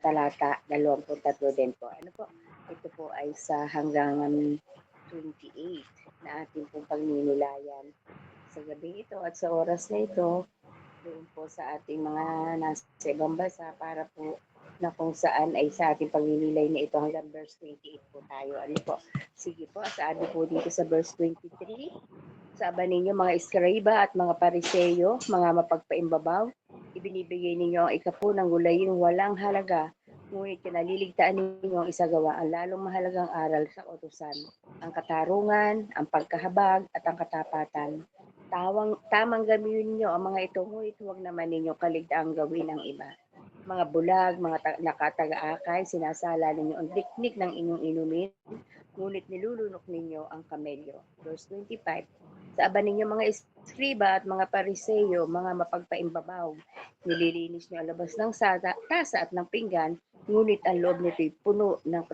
talata 23 din po. Ano po? Ito po ay sa hanggang 28 na ating pong pagninilayan sa gabi ito at sa oras na ito doon po sa ating mga nasa ibang bansa para po na kung saan ay sa ating pagninilay na ito hanggang verse 28 po tayo. Ano po? Sige po, sabi po dito sa verse 23, Saba ninyo mga iskriba at mga pariseyo, mga mapagpaimbabaw, ibinibigay ninyo ang ikapu ng gulayin walang halaga, ngunit kinaliligtaan ninyo ang isagawa ang lalong mahalagang aral sa utusan, ang katarungan, ang pagkahabag at ang katapatan. Tamang gamitin ninyo ang mga ito, ngunit huwag naman ninyo kaligtaang gawin ng iba. Mga bulag, mga nakataga-akay, sinasala ninyo ang diknik ng inyong inumin, ngunit nilulunok ninyo ang kamelyo. Verse 25, Sa aba ninyo mga iskriba at mga pariseyo, mga mapagpaimbabaw, nililinis niyo ang labas ng tasa at ng pinggan, ngunit ang loob nito'y puno ng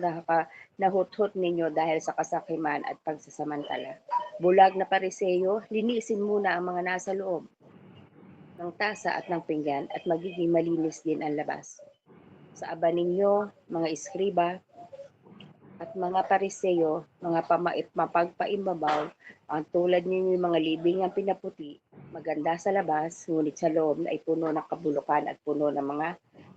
nahuthot ninyo dahil sa kasakiman at pagsasamantala. Bulag na pariseyo, linisin muna ang mga nasa loob ng tasa at ng pinggan at magiging malinis din ang labas. Sa aba ninyo, mga iskriba, at mga pariseyo, mga mapagpaimbabaw, ang tulad ninyo yung mga libing ang pinaputi, maganda sa labas, ngunit sa loob na ay puno ng kabulukan at puno ng mga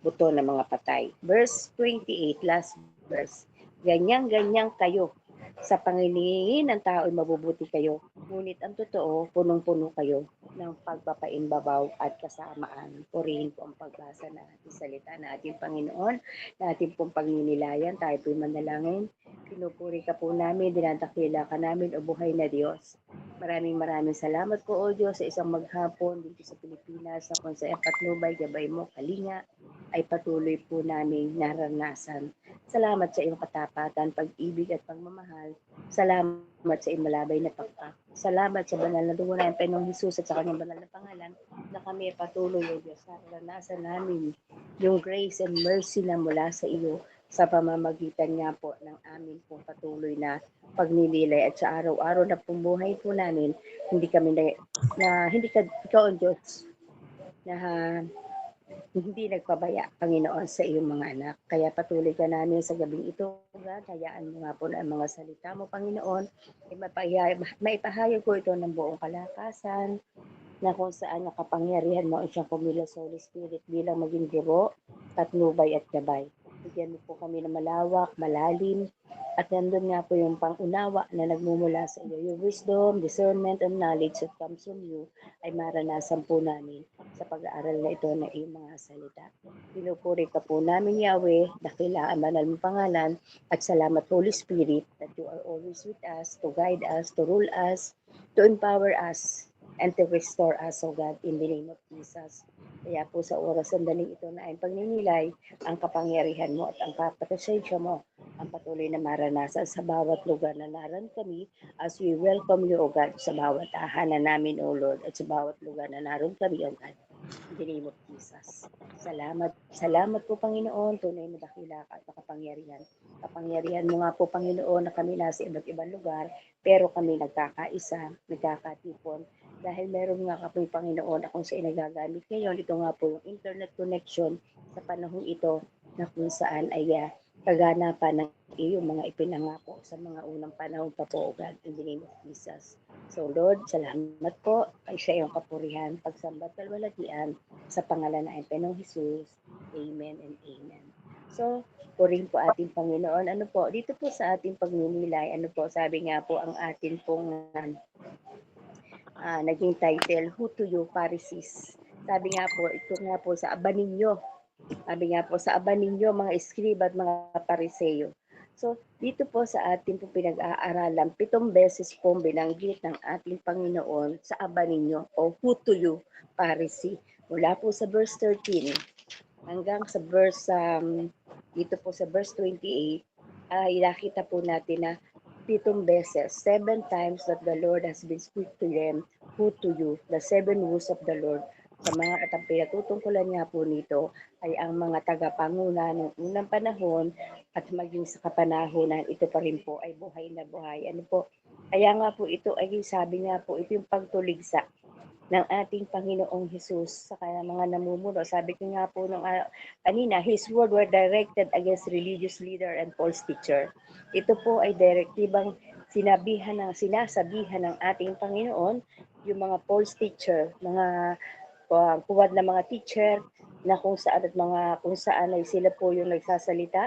buto ng mga patay. Verse 28, last verse. Ganyan-ganyan kayo. Sa panginingin ng tao ay mabubuti kayo, ngunit ang totoo, punong-puno kayo ng pagpapaimbabaw at kasamaan. Purihin po ang pagbasa na ating salita na ating Panginoon, na ating pong pagninilayan. Tayo po'y manalangin. Pinupuri ka po namin, dinadakila ka namin, o buhay na Diyos. Maraming salamat po, O Diyos, sa isang maghapon dito sa Pilipinas na kung sa Patnubay, gabay mo, kalinga, ay patuloy po namin naranasan. Salamat sa iyong katapatan, pag-ibig at pagmamahal. Salamat sa iyong malabay na pagpak. Salamat sa banal na dugo ng Panginoong Hesus at sa kanyang banal na pangalan na kami patuloy, O Diyos, naranasan namin yung grace and mercy na mula sa iyo sa pamamagitan nga po ng amin pong patuloy na pagninilay at sa araw-araw na pumuhay po namin, hindi kami hindi ka, ikaw ang Diyos na hindi nagpabaya, Panginoon, sa iyong mga anak. Kaya patuloy ka namin sa gabing ito, God. Hayaan mo nga po na ang mga salita mo, Panginoon, ay maipahayag ko ito ng buong kalakasan, na kung saan nakapangyarihan mo ang siyang kumilos sa Holy Spirit bilang maging guro, patnubay at gabay. Bigyan mo po kami ng malawak, malalim, at nandun nga po yung pangunawa na nagmumula sa iyo. Yung wisdom, discernment, and knowledge that comes from you ay maranasan po namin sa pag-aaral na ito ng iyong mga salita. Pinupuri ka po namin, Yahweh, dakilaan banal mong pangalan, at salamat, Holy Spirit, that you are always with us, to guide us, to rule us, to empower us, and to restore us, O God, in the name of Jesus. Kaya po sa oras sandaling ito na ay pagninilay, ang kapangyarihan mo at ang kapresensya mo ang patuloy na maranasan sa bawat lugar na naran kami as we welcome you, O God, sa bawat tahanan namin, O Lord, at sa bawat lugar na naroon kami, O God. In the name of Jesus. Salamat po, Panginoon. Tunay na dakila ka at makapangyarihan. Kapangyarihan mo nga po, Panginoon, na kami nasa iba't ibang lugar, pero kami nagkakaisa, nagkakatipon, dahil meron nga kami, Panginoon, akong sa inagagamit ngayon. Ito nga po yung internet connection sa panahon ito na kung saan ay kaganapan ng iyong mga ipinangako sa mga unang panahon pa po, God, in the name of Jesus. So Lord, salamat po ay sa iyong kapurihan, pagsamba at kalwalatian sa pangalan ng Panginoong Hesus. Amen and amen. So, puring po ating Panginoon. Ano po, dito po sa ating pagninilay, ano po, sabi nga po ang atin pong naging title, Who to You, Pharisees. Sabi nga po, ito nga po sa aba ninyo. Sabi nga po sa aba ninyo, mga iskriba at mga pariseyo. So, dito po sa ating po pinag-aaralan, 7 beses po binanggit ng ating Panginoon sa aba ninyo o who to you, Pharisee. Mula po sa verse 13 hanggang sa verse, dito po sa verse 28, ay nakita po natin na 7 beses, 7 times that the Lord has been speak to them, who to you, the 7 woes of the Lord. Sa mga at pinatutungkulan niya po nito ay ang mga tagapanguna ng unang panahon at maging sa kapanahonan, ito pa rin po ay buhay na buhay. Ano po? Kaya nga po ito ay sabi nga po, ito yung pagtuligsa ng ating Panginoong Hesus sa kanyang mga namumuno. Sabi ko nga po nung kanina, His word were directed against religious leader and false teacher. Ito po ay direktibang sinasabihan ng ating Panginoon yung mga false teacher, mga kuwad na mga teacher na kung saan ay sila po yung nagsasalita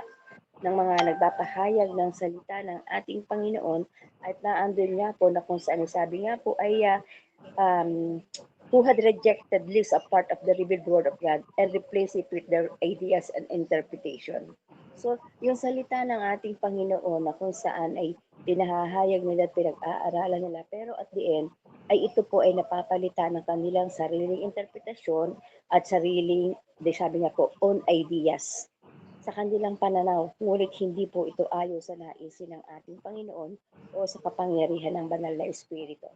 ng mga nagpapahayag ng salita ng ating Panginoon at naandun nga po na kung saan sabi nga po ay um, who had rejected least a part of the revealed word of God and replaced it with their ideas and interpretation. So, yung salita ng ating Panginoon na kung saan ay pinahahayag nila at pinag-aaralan nila, pero at the end, ay ito po ay napapalitan ng kanilang sariling interpretasyon at sariling, sabi nga po, own ideas sa kanilang pananaw, ngunit hindi po ito ayon sa naisin ng ating Panginoon o sa kapangyarihan ng banal na Espiritu.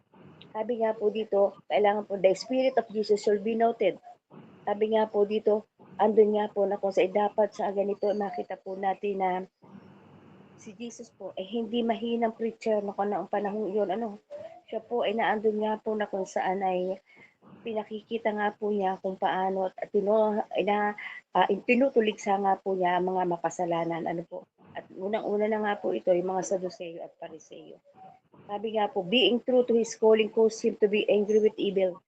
Sabi nga po dito, kailangan po the Spirit of Jesus should be noted. Sabi nga po dito, andun nga po na kung sa dapat sa ganito, makita po natin na si Jesus po ay hindi mahinang preacher na kung ang panahon yun, siya po ay naandun nga po na kung saan ay pinakikita nga po niya kung paano at tinutuligsa nga po niya ang mga makasalanan. At unang-una na nga po ito, yung mga Saduceo at Pariseo. Sabi nga po, being true to his calling caused him to be angry with evil.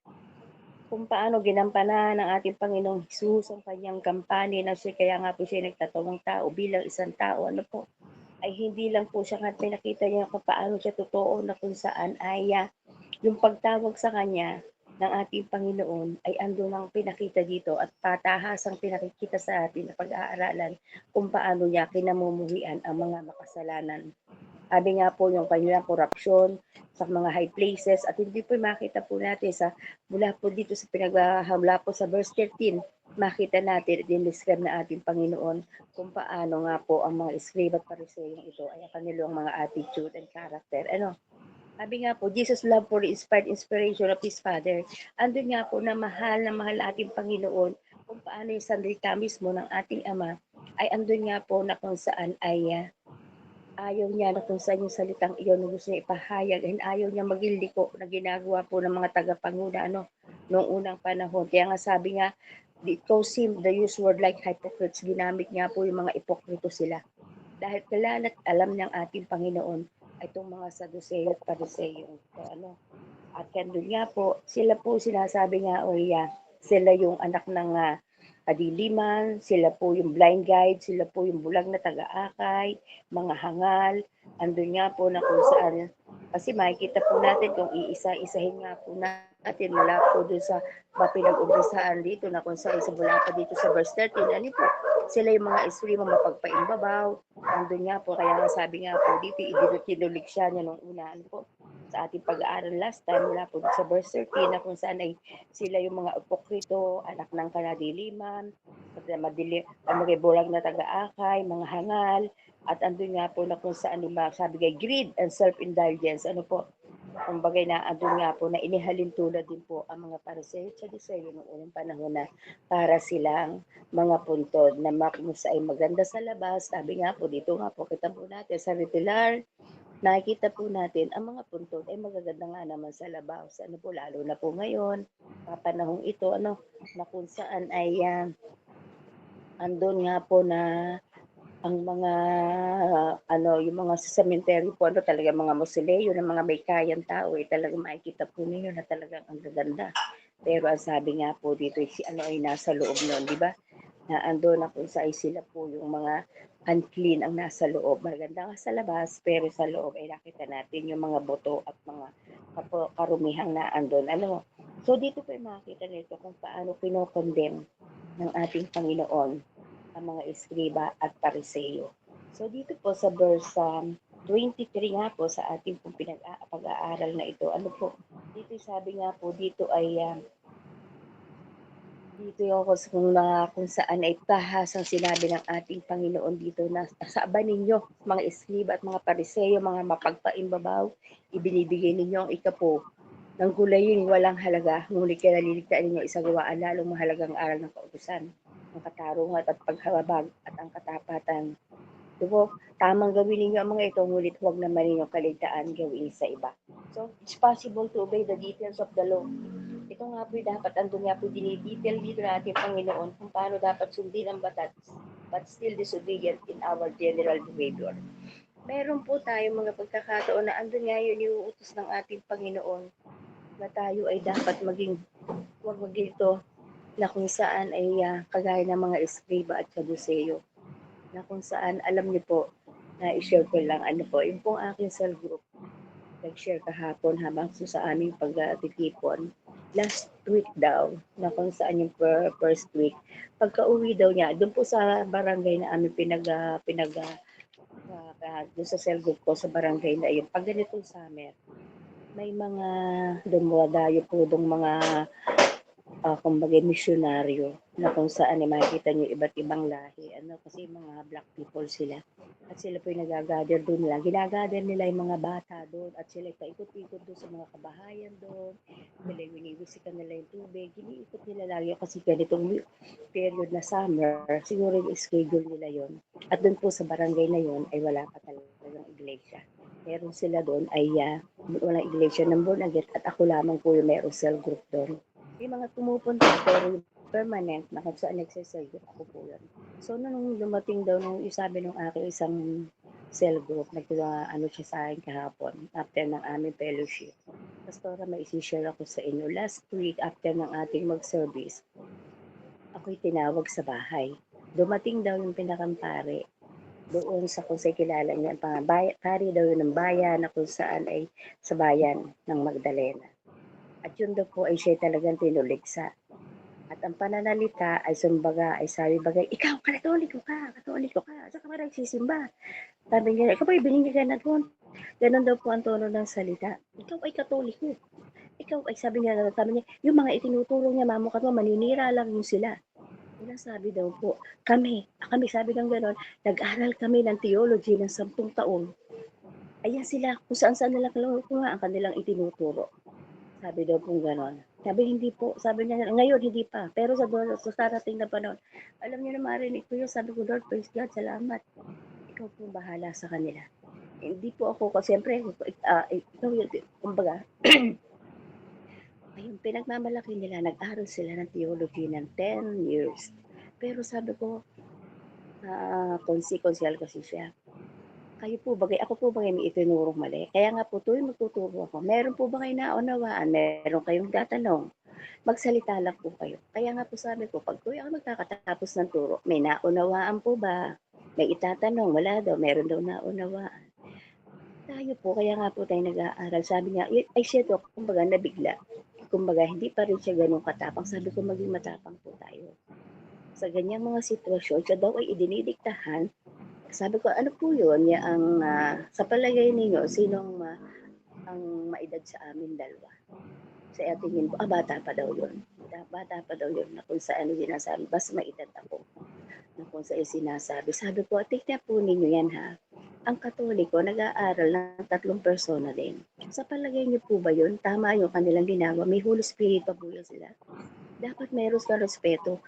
Kung paano ginampanan ng ating Panginoong Jesus ang kanyang kampanya na siya, kaya nga po siya nagtatawang tao bilang isang tao, ay hindi lang po siya nga pinakita niya kung paano siya totoo na kung saan ay yung pagtawag sa kanya ng ating Panginoon ay andun ang pinakita dito at patahasang pinakikita sa atin na pag-aaralan kung paano niya kinamumuhian ang mga makasalanan. Sabi nga po yung kanilang korupsyon sa mga high places at hindi po makita po natin mula po dito sa pinaghahamla po sa verse 13, makita natin din describe na ating Panginoon kung paano nga po ang mga scribe at pariseyong ito ay kanilang mga attitude and character. Sabi nga po, Jesus love for the inspired inspiration of His Father. Andun nga po na mahal ating Panginoon kung paano yung salita mismo ng ating Ama ay andun nga po na kung saan ay ayaw niya na kung saan yung salitang iyon na gusto niya ipahayag and ayaw niya maging liko na ginagawa po ng mga tagapanguna noong unang panahon. Kaya nga sabi nga, it caused him the use word like hypocrites. Ginamit niya po yung mga ipokrito sila. Dahil kilala't alam ng ating Panginoon ay itong mga Saduceo at Pariseo. At kandun nga po, sila po sinasabi nga, sila yung anak ng kadiliman, sila po yung blind guide, sila po yung bulag na taga-akay, mga hangal, andun nga po na kung saan, kasi makikita po natin kung iisa-isahin nga po natin mula po dun sa pinag-umpisahan dito na kung saan mula pa dito sa verse 13, po, sila yung mga extreme mapagpaimbabaw, andun nga po, kaya nga sabi nga po dito, idinukinulig siya niya nung una, po, sa ating pag-aaral last time mula po sa verse 13 na kung saan ay sila yung mga ipokrito, anak ng kanadiliman, mga bulag na taga-akay, mga hangal, at andun nga po na kung saan sabi kay greed and self-indulgence, kumbaga na andun nga po na inihalin tulad din po ang mga Pariseo at Saduceo noong unang panahon na para silang mga puntod na makusa ay maganda sa labas. Sabi nga po dito nga po kita po natin sa retilar, nakikita po natin ang mga puntod ay magaganda nga naman sa labas. Po, lalo na po ngayon, panahong ito, na kung saan ay andun nga po na ang mga yung mga sa cemetery po talaga mga mausoleo ng mga may kayang tao talagang makikita po ninyo na talagang ang gaganda. Pero ang sabi nga po dito si ay nasa loob noon, di ba? Na andun na kung saan sila po yung mga unclean ang nasa loob. Maganda nga sa labas, pero sa loob ay nakita natin yung mga boto at mga karumihang na andun. So dito po ay makikita nito kung paano pinokondemn ng ating Panginoon ang mga eskriba at pariseo. So dito po sa verse 23 nga po sa ating pag-aaral na ito, dito sabi nga po dito ay dito yung kung saan ay tahasang sinabi ng ating Panginoon dito na saaban ninyo mga eskriba at mga pariseo, mga mapagpaimbabaw, ibinibigay ninyo ang ikapo ng gulayin walang halaga, ngunit kaya naliligtaan ninyo isagawaan lalong mahalagang aral ng kautusan, ang katarungan at paghabag at ang katapatan. Diba, tamang gawin ninyo ang mga ito, ngunit huwag naman ninyo kaligtaan gawin sa iba. So, it's possible to obey the details of the law. ito nga po dapat andun nga po dinidetail dito na ating Panginoon kung paano dapat sundin ang batas but still disobedient in our general behavior. Meron po tayong mga pagkakataon na andun nga yun yung utos ng ating Panginoon na tayo ay dapat huwag magito na kung saan ay kagaya ng mga eskriba at saduseyo na kung saan alam niyo po na i-share ko lang ano po yung pong aking cell group nag-share kahapon habang sa aming pagtitipon last week daw na kung saan yung first week pagka-uwi daw niya doon po sa barangay na aming doon sa cell group ko sa barangay na yun pag ganitong summer may mga dumadayo po dong mga kumbaga misyonaryo na kung saan ay makikita nyo iba't ibang lahi. Ano, kasi mga black people sila. At sila po yung nagagather doon nila. Ginagather nila yung mga bata doon at sila paikot-ikot doon sa mga kabahayan doon. Sila yung iniwisikan nila yung tubig. Iniikot nila lagi kasi ganitong period na summer, siguro yung schedule nila yon. At doon po sa barangay na yon ay wala pa talagang iglesia. Meron sila doon ay walang iglesia ng born again at ako lamang po yung meron cell group doon. Yung mga pumupunta pero permanent na kung saan nagsiserve ako po yun. So nung dumating daw nung sabi nung aking isang cell group, ano siya sa akin kahapon after ng aming fellowship. Pastora, may isi-share ako sa inyo. Last week after ng ating mag-service, ako'y tinawag sa bahay. Dumating daw yung pinakampare doon sa kung sa'y kilala niya, pari daw yun ng bayan na kung saan ay sa bayan ng Magdalena. At yun daw po ay siya talagang tinuligsa. At ang pananalita ay sumbaga, ay sabi bagay, ikaw, katoliko ka, saka ka nagsisimba. Sabi niya, ikaw ba binigyan na doon? Ganon daw po ang tono ng salita. Ikaw ay katoliko. Ikaw ay sabi niya, yung mga itinuturo niya, mamukat mo, maninira lang yung sila. Wala sabi daw po, kami sabi ng ganon, nag-aral kami ng theology ng 10 taon. Ayan sila, kung saan nila kinukuha ang kanilang itinuturo. Sabi daw pong gano'n. Sabi hindi po, sabi niya ngayon hindi pa, pero sa darating na panahon. Alam niyo na marinig ko yun, sabi ko Lord, praise God, salamat. Ikaw po bahala sa kanila. Hindi po ako, kasi siyempre, ikaw yun, kumbaga, ayun, pinagmamalaki nila, nag-aral sila ng theology ng 10 years. Pero sabi ko, konsyal kasi siya. Kayo po ba, ako po ba may itinurong mali? Kaya nga po tuwing magtuturo ako, meron po ba kayo naunawaan? Meron kayong tatanong? Magsalita lang po kayo. Kaya nga po sabi ko, pag tuwing ako magkakatapos ng turo, may naunawaan po ba? May itatanong, wala daw, meron daw naunawaan. Tayo po, kaya nga po tayo nag-aaral. Sabi niya, ay siya to, kumbaga nabigla. Kumbaga, hindi pa rin siya ganun katapang. Sabi ko, maging matapang po tayo. Sa ganyang mga sitwasyon, siya daw ay idinidiktahan. Sabi ko, ano po yun? Sa palagay ninyo, sinong ang maedad sa amin dalawa? Sa tingin ko, bata pa daw yun. Bata pa daw yun na kung saan sinasabi, basta maedad ako. Na kung saan sinasabi. Sabi ko, tignan po ninyo yan ha. Ang Katoliko, nag-aaral ng 3 persona din. Sa palagay niyo po ba yun? Tama yung kanilang ginagawa. May Holy Spirit pa po yun sila. Dapat meron sa respeto.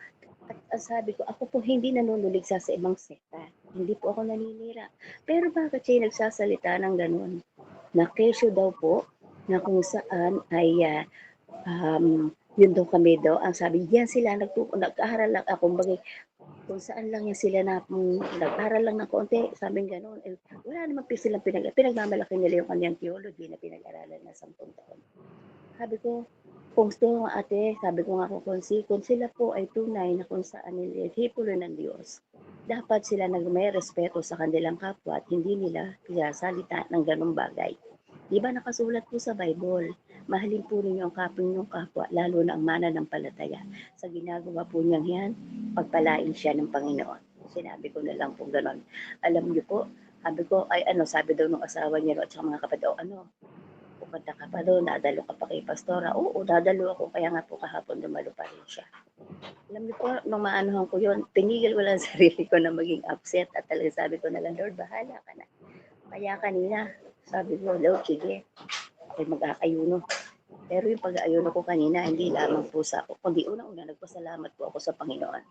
At sabi ko, ako po hindi nanunulig sa ibang sekta. Hindi po ako naninira. Pero bakit siya nagsasalita ng ganun? Na kesyo daw po, na kung saan ay yun daw kami daw. Ang sabi, yan sila, nag-aaral lang ako. Bagay, kung saan lang yan sila nag-aaral lang ng konti. Sabi ganun. Wala naman silang pinagmamalaki nila yung kanyang theology na pinag-aralan na 10 taon. Sabi ko, kung gusto nga ate, sabi ko nga kung sila po ay tunay na kung saan nila hipulo ng Diyos, dapat sila may respeto sa kanilang kapwa at hindi nila salita ng ganong bagay. Di ba nakasulat po sa Bible, mahalin po ninyo ang kapwa kapwa, lalo na ang mananampalataya. Sa ginagawa po niyang yan, pagpalain siya ng Panginoon. Sinabi ko na lang po ganon. Alam niyo po, sabi ko, sabi daw ng asawa niya at saka mga kapatid, pupunta ka pa doon, dadalo ka pa kay Pastora. Oo, dadalo ako, kaya nga po kahapon dumalo pa rin siya. Alam niyo po, nung maanohan ko yun, pinigil ko lang sarili ko na maging upset at talagang sabi ko na lang, Lord, bahala ka na. Kaya kanina, sabi ko, Lord, sige, ay mag-aayuno. Pero yung pag-aayuno ko kanina, hindi lamang po sa ako, kundi unang-una, nagpasalamat po ako sa Panginoon.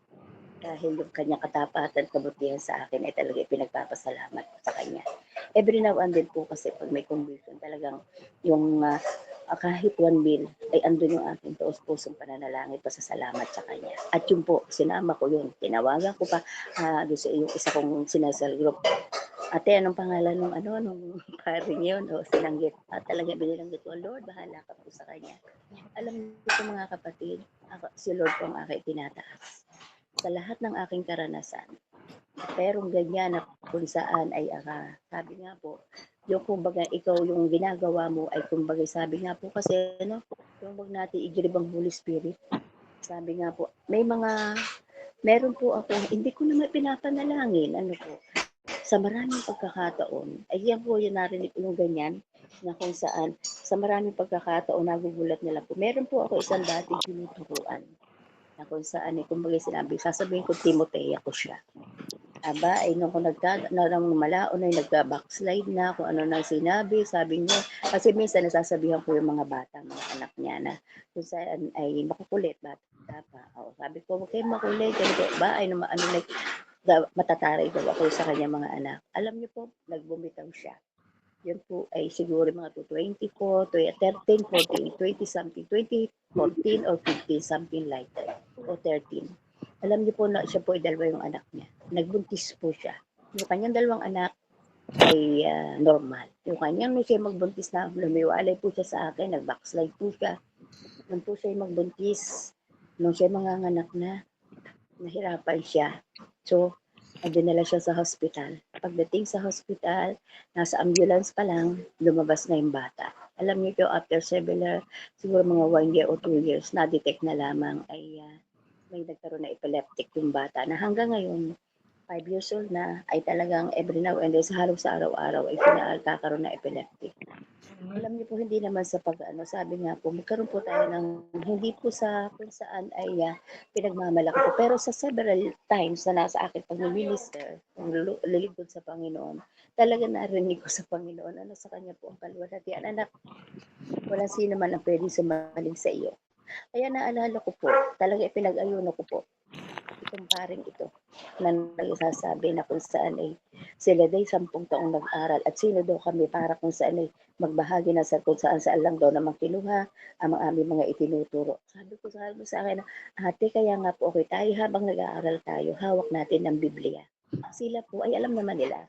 Dahil yung kanyang katapatan, kabutihan sa akin ay talaga pinagpapasalamat ko sa kanya. Every now and then po kasi pag may conviction talagang yung kahit one meal, ay andun yung aking taos-pusong pananalangin, pasasalamat sa kanya. At yun po, sinama ko yun. Tinawagan ko pa doon sa yung isa kong sinasal group. Ate, anong pangalan nung paring yun? O, sinanggit. Talaga binilanggit ko, Lord, bahala ka po sa kanya. Alam niyo po mga kapatid, si Lord po ang aking tinataas. Sa lahat ng aking karanasan, perong ganyan na kung saan ay sabi nga po, yung kumbaga ikaw yung ginagawa mo ay kumbaga sabi nga po kasi yung wag natin igilib ang Holy Spirit. Sabi nga po, meron po ako, hindi ko naman pinapanalangin, po, sa maraming pagkakataon, ay yan po yung narinig ko yung ganyan, na kung saan, sa maraming pagkakataon, nagugulat nila po. Meron po ako isang dating tinuturuan, na kung saan, kumbaga sinabi, sasabihin ko, Timotea ko siya. Aba, ay nung nang malaon ay nagka-backslide na kung ano nang sinabi, sabi niya, kasi minsan nasasabihan ko yung mga bata, mga anak niya na kung saan ay makukulit, bata pa. O, sabi ko, huwag kayong makulit, ganito ba, ay like, matataray daw ako sa kanya mga anak. Alam niyo po, nagbumitaw siya. Yun po ay siguro mga 24, 13, 14, 20 something, 20, 14 or 15, something like that. O 13. Alam niyo po na siya po ay dalawa yung anak niya. Nagbuntis po siya. Yung kanyang dalawang anak ay normal. Yung kanyang nung siya magbuntis na, lumiwalay po siya sa akin, nag-backslide po siya. Nung po siya magbuntis, nung siya manganganak na, nahirapan siya. So, dinala siya sa hospital. Pagdating sa hospital, nasa ambulance pa lang, lumabas na yung bata. Alam niyo po, after siguro mga 1 year o 2 years, na-detect na lamang ay may nagkaroon na epileptic yung bata na hanggang ngayon 5 years old na ay talagang every now and then sa halos sa araw-araw ay kakaroon na epileptic. Alam niyo po hindi naman sa sabi nga po magkaroon po tayo ng hindi po sa kung saan ay pinagmamalaki ko pero sa several times na nasa akin pag-minister, lilingkod sa Panginoon, talaga narinig ko sa Panginoon sa kanya po ang kaluwalhatian. Anak, walang sino man ang pwedeng sumaling sa iyo. Kaya naalala ko po, talaga ipinag-ayuno ko po itong paring ito na nagsasabi na kung saan ay sila day 10 taong nag-aral at sino daw kami para kung saan ay magbahagi na sa kung saan lang daw naman kinuha ang aming mga itinuturo. Sabi ko sa akin, ate, kaya nga po okay tayo habang nag-aaral tayo, hawak natin ng Biblia. Sila po ay alam naman nila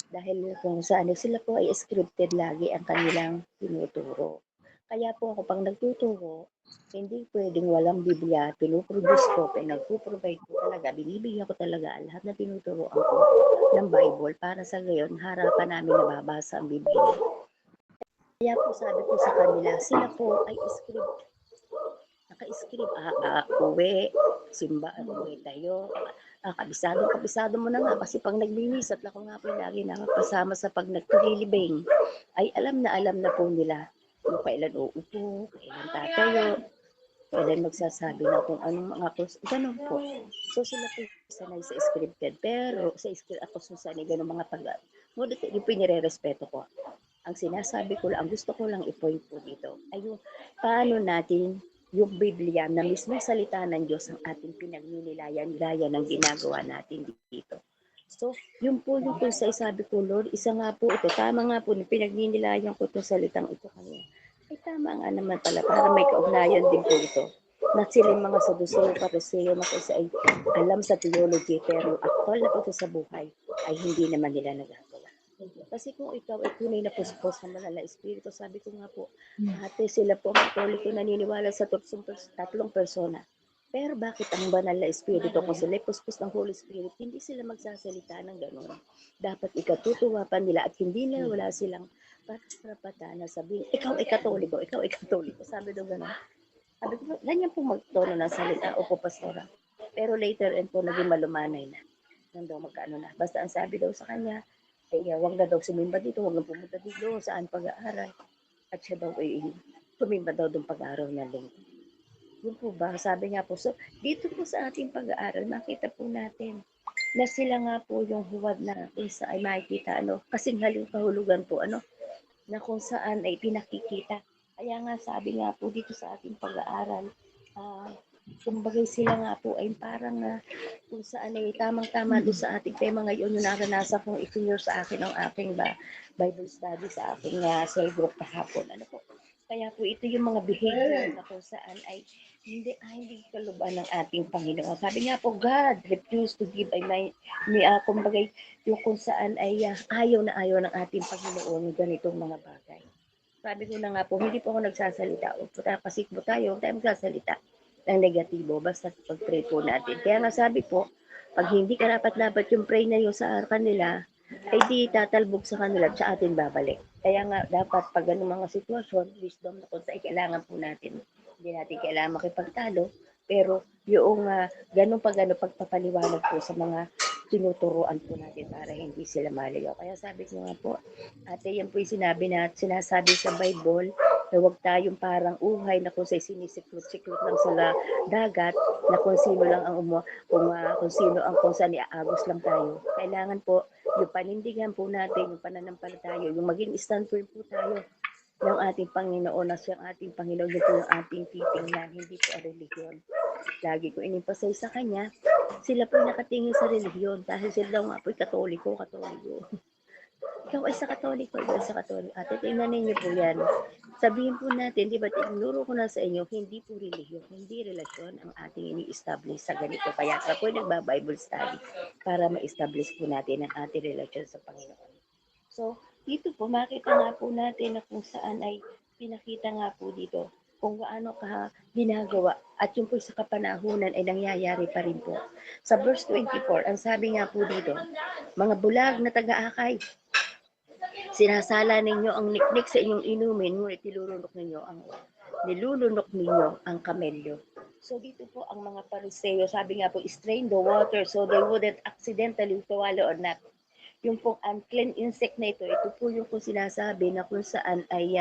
dahil kung saan sila po ay scripted lagi ang kanilang tinuturo. Kaya po ako pag nagtuturo, hindi pwedeng walang Biblia, pinuproduce ko, nagpo-provide ko talaga, binibigyan ko talaga lahat na tinuturoan ko ng Bible para sa gayon, harapan namin nababasa ang Biblia. Kaya po sabi ko sa kanila, sila po ay script. Naka-script, uwi, simba, uwi tayo, kabisado mo na nga kasi pag nagbinis at ako nga po lagi nakakasama sa pag nagpilibing, ay alam na po nila kung kailan uupo, kailan tatayo, kailan magsasabi na kung anong mga ganun po. So sila po sanay sa scripted, pero sa script ako sanay ganun mga ngunit hindi po nire-respeto ko. Ang sinasabi ko lang, ang gusto ko lang i-point po dito ay yung paano natin yung Biblia na mismo salita ng Diyos ang ating pinagninilayan gaya ng ginagawa natin dito. So, yun po yung kung sa sabi ko, Lord, isa nga po ito, tama nga po, pinagninilayan ko itong salitang ito kanina. Ay tama nga naman pala, para may kaugnayan din po ito. Na sila mga Saduceo, Pariseo, na kasi ay alam sa theology, pero actual na po ito sa buhay, ay hindi naman nila nagagawa. Kasi kung ikaw ay tunay na puspos ng malala espiritu, sabi ko nga po, ate sila po ang Katoliko naniniwala sa tatlong persona. Pero bakit ang banal na espiritu kung sila puspos ng Holy Spirit, hindi sila magsasalita ng gano'n? Dapat ikatutuwa pa nila at hindi na wala silang karapatan na sabihin, ikaw ay Katoliko, ikaw ay Katoliko. Sabi daw gano'n. Sabi ko, ganyan po magtono ng salita o po pastora. Pero later and po naging malumanay na. Nang daw magkaano na. Basta ang sabi daw sa kanya, ay wag na daw sumimba dito, wag na pumunta dito, saan pag-aaral. At siya daw ay tumimba daw doon pag-aaral na linggo. Yun po ba? Sabi nga po, so dito po sa ating pag-aaral, makita po natin na sila nga po yung huwad na isa ay makikita, kasing haling kahulugan po, na kung saan ay pinakikita. Kaya nga sabi nga po dito sa ating pag-aaral, kumbaga sila nga po ay parang kung saan ay tamang-tama doon sa ating tema ngayon yung naranasan kong i-clear sa akin ang aking Bible study sa aking cell group kahapon. Ano po? Kaya po ito yung mga behavior na kung saan ay hindi kalooban ng ating Panginoon. Sabi nga po, God refused to give kumbaga, yung kung saan ay ayaw na ayaw ng ating Panginoon yung ganitong mga bagay. Sabi ko na nga po, hindi po ako nagsasalita. Kasi po tayo, huwag tayo magsasalita ng negatibo, basta pag-pray po natin. Kaya nga sabi po, pag hindi karapat-dapat yung pray na yun sa kanila, ay di tatalbog sa kanila at sa atin babalik. Kaya nga dapat pag ganung mga sitwasyon, wisdom na kung saan kailangan po natin. Hindi natin kailangan makipagtalo, pero yung ganun pagpapaliwanag po sa mga tinuturuan po natin para hindi sila malayo. Kaya sabi ko nga po, ate, yan po yung sinasabi sa Bible, na huwag tayong parang uhay na kung sa'y sinisiklot-siklot lang sa dagat, na kung sino lang ang kung sino ang kung saan iaagos lang tayo. Kailangan po yung panindigan po natin, yung pananampalataya, yung maging stand firm po tayo ng ating Panginoon na siyang ating Panginoon, yun po yung ating titingnan, hindi po ang religion. Lagi ko inimpasay sa kanya, sila po nakatingin sa religion dahil sila daw nga po katoliko. Ikaw ay sa katoliko, ikaw ay sa katoliko. Ate, tingnan ninyo po yan. Sabihin po natin, di ba, tinuro ko na sa inyo, hindi po religion, hindi relasyon ang ating ini-establish sa ganito. Kaya ako nagba-Bible study para ma-establish po natin ang ating relasyon sa Panginoon. So, dito po, makita nga po natin na kung saan ay pinakita nga po dito kung gaano ka ginagawa at yung po sa kapanahunan ay nangyayari pa rin po. Sa verse 24, ang sabi nga po dito, mga bulag na taga-akay, sinasala ninyo ang niknik sa inyong inumin, ngunit nilulunok ninyo ang kamelyo. So dito po ang mga Pariseo, sabi nga po, strain the water so they wouldn't accidentally swallow or not. Yung pong unclean insect na ito po yung kung sinasabi na kung saan ay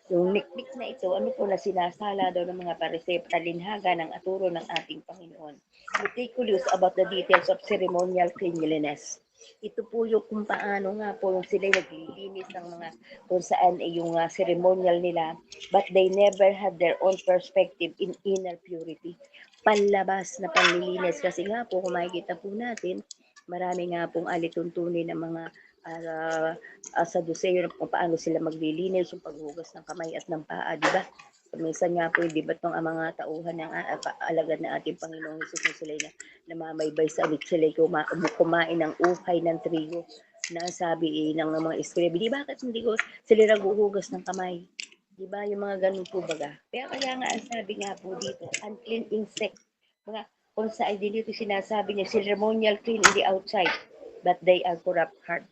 yung niknik na ito, ano po na sinasala daw ng mga Pariseo, talinhaga ng aturo ng ating Panginoon. Meticulous about the details of ceremonial cleanliness. Ito po yung kung paano nga po yung sila naglilinis ng mga kung saan ay yung ceremonial nila, but they never had their own perspective in inner purity. Panlabas na panlilinis kasi nga po kung makikita po natin, marami nga pong alituntunin ng mga Saduceo kung paano sila maglilinis, yung paghugas ng kamay at ng paa, di ba? Minsan nga po, di ba itong mga tauhan ng alagad na ating Panginoong Jesus na sila na namamaybay sa alit sila kumain ng ukay ng trigo na sabi ng mga iskribe, di bakit hindi ko sila naghuhugas ng kamay? Di ba yung mga ganun po baga? Kaya nga ang sabi nga po dito, unclean insect. Mga kung saan din dito sinasabi niya, ceremonial clean in the outside, but they are corrupt heart.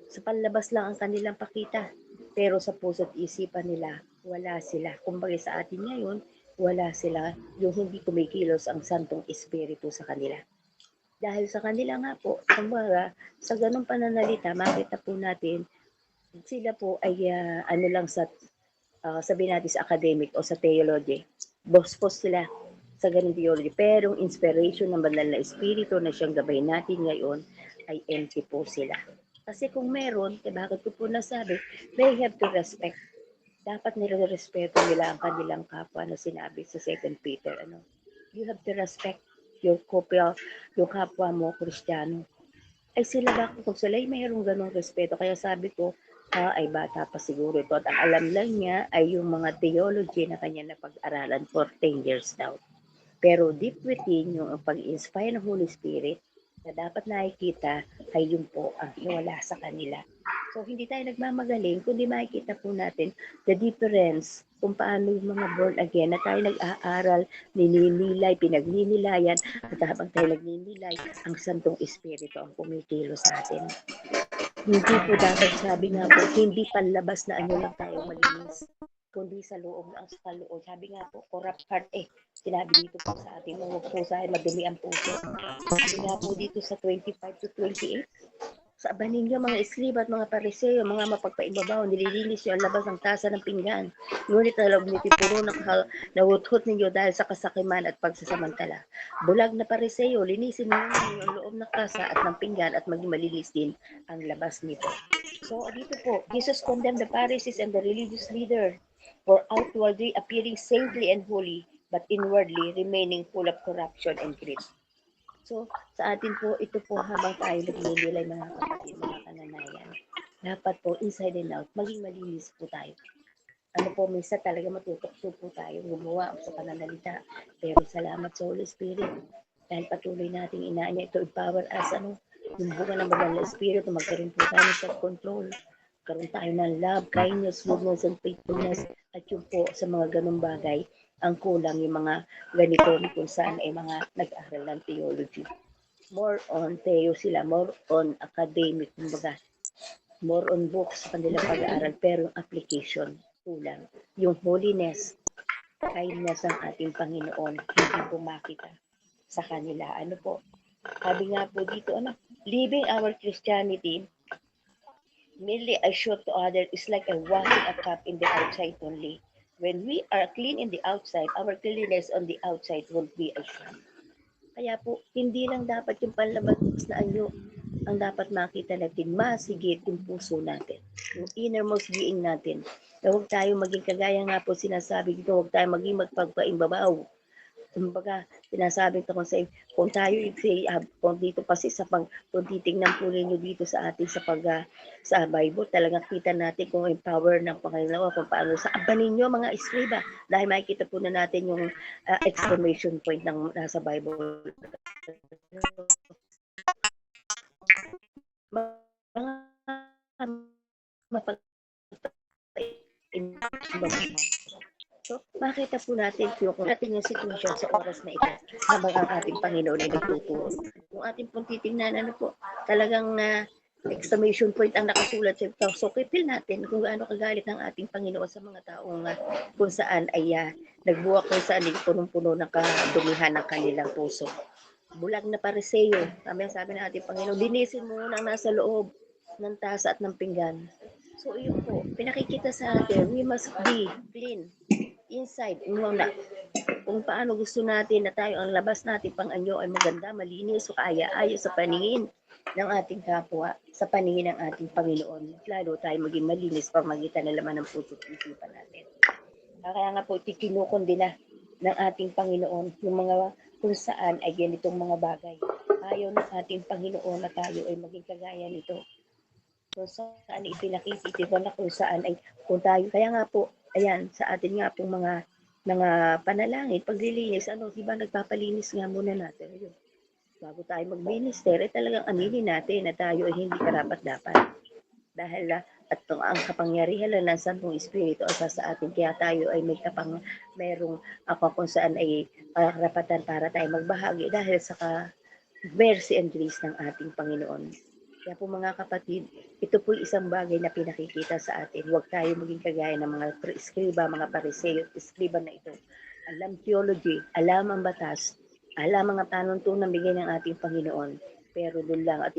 Sa panlabas lang ang kanilang pakita, pero sa puso't isipan nila, wala sila. Kumbaga sa atin ngayon, wala sila yung hindi kumikilos ang Santong Espiritu sa kanila. Dahil sa kanila nga po, kumbaga, sa ganong pananalita, makita po natin, sila po ay ano lang sabihin natin sa academic o sa theology, bospos sila sa ganung theology. Pero yung inspiration ng banal na espiritu na siyang gabay natin ngayon ay empty po sila. Kasi kung meron, bakit ko po nasabi, they have to respect. Dapat nire-respeto nila ang kanilang kapwa na sinabi sa 2 Peter. You have to respect your kapwa mo, Kristiyano. Ay sila ba kung sila ay mayroong ganong respeto? Kaya sabi ko, ay bata pa siguro ito. At ang alam lang niya ay yung mga theology na kanya napag-aralan for 10 years daw. Pero deep within yung pag-inspire ng Holy Spirit na dapat nakikita ay yung po ang wala sa kanila. So hindi tayo nagmamagaling kundi makikita po natin the difference kung paano yung mga born again na tayo nag-aaral, nininilay, pinagninilayan at habang tayo nagninilay, ang Santong Espiritu ang pumikilo sa atin. Hindi po dapat sabi nga po, hindi panlabas na ano lang tayo malinis, kundi sa loob na sa loob. Sabi nga po, corrupt heart sinabi dito po sa ating mga pusa ay madumi ang puso. Sabi nga po dito sa 25 to 28, sa aba ninyo mga iskriba at mga pariseo, mga mapagpaibabaw, nililinis nyo ang labas ng tasa ng pinggan. Ngunit sa loob nito puro nawuthot ninyo dahil sa kasakiman at pagsasamantala. Bulag na pariseo, linisin ninyo ang loob ng tasa at ng pinggan at maging malinis din ang labas nito. So dito po, Jesus condemned the Pharisees and the religious leader for outwardly appearing saintly and holy, but inwardly remaining full of corruption and greed. So, sa atin po, ito po habang tayo nagnililay mga kapatid, mga kananayan, dapat po inside and out, maging malinis po tayo. ano po, minsan talaga matutukso po tayo gumawa sa pananalita. Pero salamat sa Holy Spirit dahil patuloy nating inaanya ito empower us, yung bunga ng banal na Espiritu, magkaroon po tayo ng self-control, magkaroon tayo ng love, kindness, goodness, and faithfulness, at yun po sa mga ganung bagay, ang kulang yung mga ganito kung saan ay mga nag-aral ng theology. More on theo sila, more on academic, kumbaga, more on books sa kanilang pag-aaral, pero yung application, kulang. Yung holiness, kindness ng ating Panginoon, hindi po makita sa kanila. Ano po, sabi nga po dito, living our Christianity merely a show to others is like a washing a cup in the outside only. When we are clean in the outside, our cleanliness on the outside won't be a show. Kaya po, hindi lang dapat yung panlabas na anyo ang dapat makita natin, masigit yung puso natin, yung innermost being natin. Na huwag tayo maging kagaya nga po sinasabi dito, huwag tayo maging magpagpaimbabaw. Kumbaga, sinasabi ko sa kung tayo kung dito kasi kung titingnan po ninyo dito sa atin sa Bible, talagang kita natin kung yung power ng Panginoon, kung paano sa aba ninyo mga iskriba, dahil makikita po na natin yung exclamation point ng nasa Bible. Mga So, makita po natin kung natin yung sitwasyon sa oras na ito habang ang ating Panginoon ay nagtuturo. Kung ating pong titingnan, talagang exclamation point ang nakasulat sa ito. So, kipil natin kung gaano kagalit ng ating Panginoon sa mga taong kung saan ay nagbuwak kung saan ay punong-puno ng kadumihan ng kanilang puso. Bulag na pariseyo, sabi ng ating Panginoon, linisin mo na ang nasa loob ng tasa at ng pinggan. So, yun po, pinakikita sa atin, we must be clean inside, muna, kung paano gusto natin na tayo ang labas natin pang anyo ay maganda, malinis, o kaaya-ayos sa paningin ng ating kapwa, sa paningin ng ating Panginoon. Lalo tayo maging malinis pag magitan na laman ng puso at isipan natin. Kaya nga po, kinukondina ng ating Panginoon yung mga kung saan ay ganitong mga bagay. Ayaw ng ating Panginoon na tayo ay maging kagaya nito. Kung saan ipinakikita na kung saan ay kung tayo, kaya nga po, ayan, sa atin nga pong mga panalangin, paglilinis, di ba nagpapalinis nga muna natin. Yun. Bago tayo mag-minister, talagang aminin natin na tayo ay hindi karapat-dapat. Dahil at ang kapangyarihan lang ng Santong Espiritu asa sa atin, kaya tayo ay merong kung saan ay karapatan para tayo magbahagi dahil sa mercy and grace ng ating Panginoon. Kaya po mga kapatid, ito po isang bagay na pinakikita sa atin. Huwag tayo maging kagaya ng mga eskriba, mga pariseyo, eskriba na ito. Alam theology, alam ang batas, alam mga panuntunan bigay ng ating Panginoon. Pero doon lang at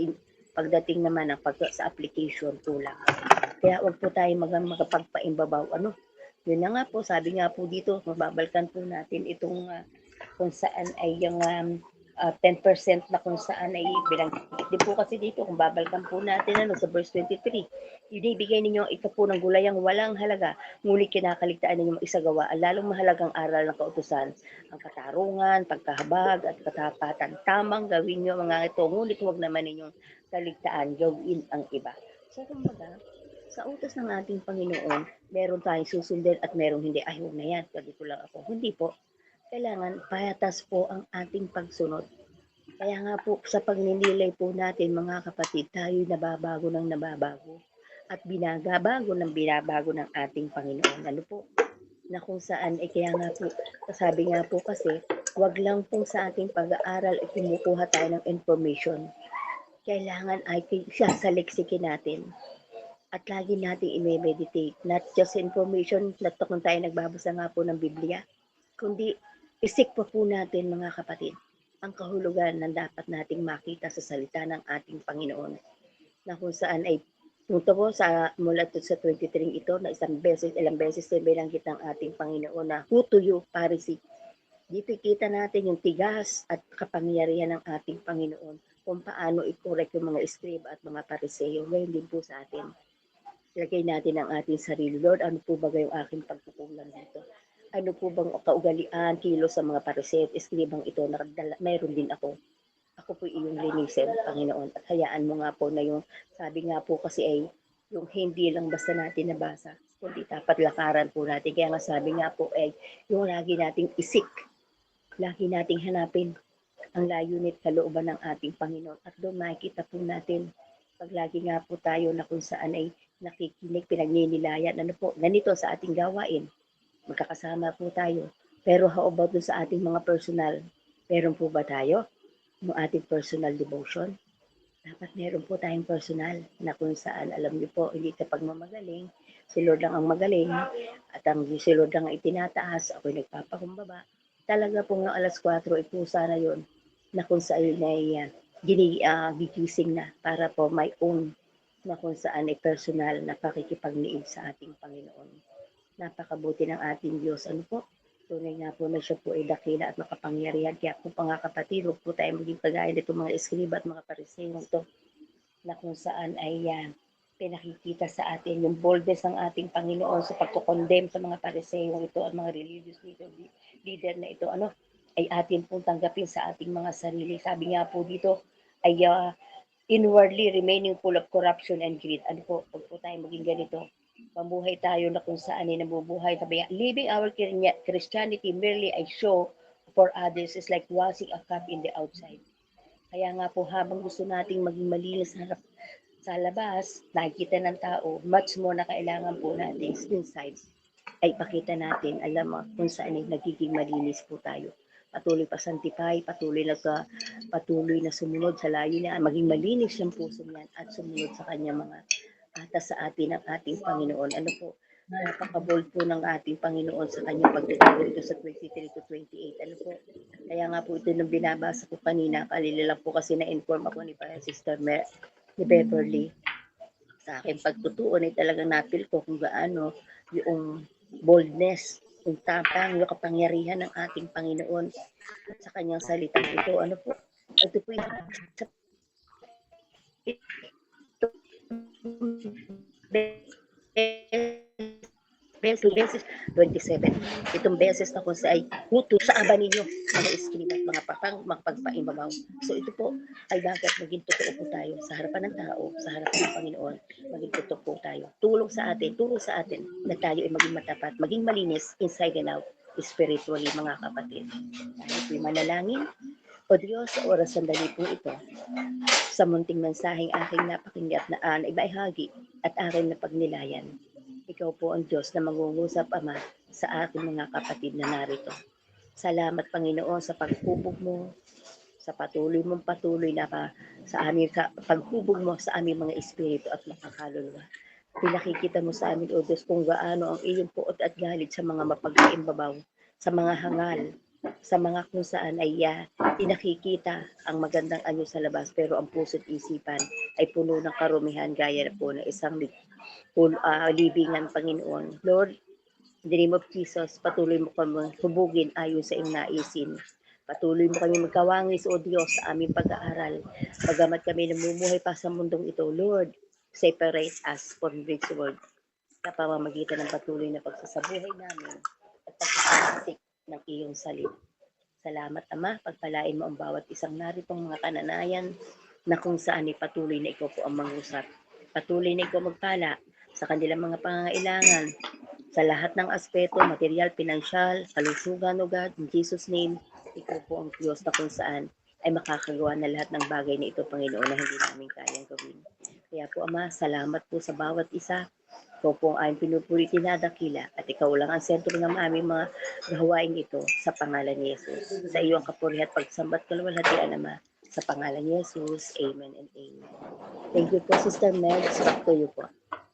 pagdating naman sa application, kulang. Kaya huwag po tayo magpagpaimbabaw. Yun na nga po, sabi nga po dito, mababalkan po natin itong kung saan ay yung 10% na kung saan ay bilang din po kasi dito kung babalkan po natin sa verse 23, ibibigay ninyo ito po ng gulayang walang halaga, ngunit kinakaligtaan ninyo isagawa ang lalong mahalagang aral ng kautusan, ang katarungan, pagkahabag at katapatan. Tamang gawin nyo mga ito, ngunit huwag naman ninyong kaligtaan, gawin ang iba. So kumbaga, sa utos ng ating Panginoon, meron tayong susundin at meron hindi. Ay, huwag na yan, dito lang ako. Hindi po. Kailangan payatas po ang ating pagsunod. Kaya nga po sa pagninilay po natin mga kapatid, tayo nababago ng nababago at binabago ng ating Panginoon. Ano po? Na kung saan kaya nga po, sabi nga po kasi, wag lang pong sa ating pag-aaral ay kumukuha tayo ng information. Kailangan ay sasaliksikin natin. At lagi nating i-meditate. Not just information, kung tayo nagbabasa nga po ng Biblia, kundi isik po natin mga kapatid ang kahulugan na dapat nating makita sa salita ng ating Panginoon na kung saan ay punto po mula sa 23 ito na ilang beses na binanggit ng ating Panginoon na who to you, Pharisee. Dito kita natin yung tigas at kapangyarihan ng ating Panginoon kung paano i-correct yung mga scribe at mga pariseyo. Ngayon din po sa atin. Ilagay natin ang ating sarili. Lord, ano po ba yung aking pagkukulang dito? Ano po bang kaugalian, kilos sa mga pariseyo at eskribang ito na mayroon din ako. Ako po iyong linisin, Panginoon. At hayaan mo nga po na yung, sabi nga po kasi ay, yung hindi lang basta natin nabasa, kundi dapat lakaran po natin. Kaya nga sabi nga po yung lagi nating isik, lagi nating hanapin ang layunit kalooban ng ating Panginoon. At doon makikita po natin, pag lagi nga po tayo na kung saan ay nakikinig, pinagninilayan, ano po, ganito sa ating gawain, magkakasama po tayo. Pero how about dun sa ating mga personal? Meron po ba tayo? Yung ating personal devotion? Dapat meron po tayong personal na kung saan, alam niyo po, hindi ka pagmamagaling, si Lord lang ang magaling, at ang si Lord lang ang itinataas, ako'y nagpapakumbaba. Talaga po ng alas 4, po sana yun, na kung saan ay gigising na para po may own na kung saan ay personal na pakikipagniig sa ating Panginoon. Napakabuti ng ating Diyos. Ano po? Tunay nga po na siya po ay dakila at makapangyarihan. Kaya po mga kapatid, huwag po tayo maging kagaya nito mga eskriba at mga pariseo ito na kung saan ay pinakikita sa atin yung boldness ng ating Panginoon sa pagkukondem sa mga pariseo ito at mga religious leader na ito. Ano? Ay atin pong tanggapin sa ating mga sarili. Sabi nga po dito ay inwardly remaining full of corruption and greed. Ano po? Huwag po tayo maging ganito. Mabuhay tayo na kung saan ay nabubuhay. Sabi, living our Christianity merely a show for others is like washing a cup in the outside. Kaya nga po habang gusto nating maging malinis sa labas, nakikita ng tao, much more na kailangan po natin inside ay pakita natin, alam mo, kung saan ay nagiging malinis po tayo. Patuloy pa santipay, patuloy na sumunod sa layo niya, maging malinis yung puso niyan at sumunod sa kanyang mga atas sa atin ng ating Panginoon. Ano po, napaka-bold po ng ating Panginoon sa kanyang pagtuturo ito sa 23 to 28. Ano po, kaya nga po ito nung binabasa ko kanina, kalila lang po kasi na-inform ako ni Sister ni Beverly. Sa akin pagtutuon ay talagang napil ko kung gaano yung boldness, yung tapang, yung kapangyarihan ng ating Panginoon sa kanyang salitang ito. Ano po, ito po yung beses 27. Itong beses na kung sa ay huto sa aba ninyo, mga iskriba at mga pagpaimbabaw. So ito po ay dapat maging totoo po tayo sa harapan ng tao, sa harapan ng Panginoon, maging totoo po tayo. Tulong sa atin na tayo ay maging matapat, maging malinis inside and out, spiritually mga kapatid. Tayo po'y manalangin. O Diyos, sa oras sandali po ito, sa munting mensaheng aking napakinggan na ibahagi at aking napagnilayan. Ikaw po ang Diyos na mangungusap, Ama, sa ating mga kapatid na narito. Salamat, Panginoon, sa paghubog mo, sa patuloy na sa amin, sa paghubog mo sa aming mga espiritu at mga kaluluwa. Pinakikita mo sa amin, O Diyos, kung gaano ang iyong puot at galit sa mga mapagkaimbabaw, sa mga hangal, sa mga kung saan ay pinakikita ang magandang anyo sa labas pero ang puso't isipan ay puno ng karumihan gaya po ng isang libingan, Panginoon. Lord, in the name of Jesus, patuloy mo kami hubugin ayon sa iyong naisin. Patuloy mo kami magkawangis, O Diyos, sa aming pag-aaral. Pagamat kami namumuhay pa sa mundong ito, Lord, separate us from this world sa pamamagitan ng patuloy na pagsasabuhay namin at pagkakasik ng iyong salita. Salamat, Ama, pagpalain mo ang bawat isang naritong mga kananayan na kung saan ay patuloy na ikaw po ang mangusap. Patuloy na ikaw magpala sa kanilang mga pangangailangan sa lahat ng aspeto, material, pinansyal, kalusugan, O God, in Jesus' name, ikaw po ang Diyos na kung saan ay makakagawa na lahat ng bagay na ito, Panginoon, na hindi namin kayang gawin. Kaya po, Ama, salamat po sa bawat isa. Ikaw po ang aming pinupuri, tinadakila, at ikaw lang ang sentro ng aming mga gawain ito sa pangalan ni Jesus. Sa iyo ang kapuri at pagsambat kalwalhatian, Ama, sa pangalan ni Jesus. Amen and amen. Thank you po, Sister Meg. Back to you po.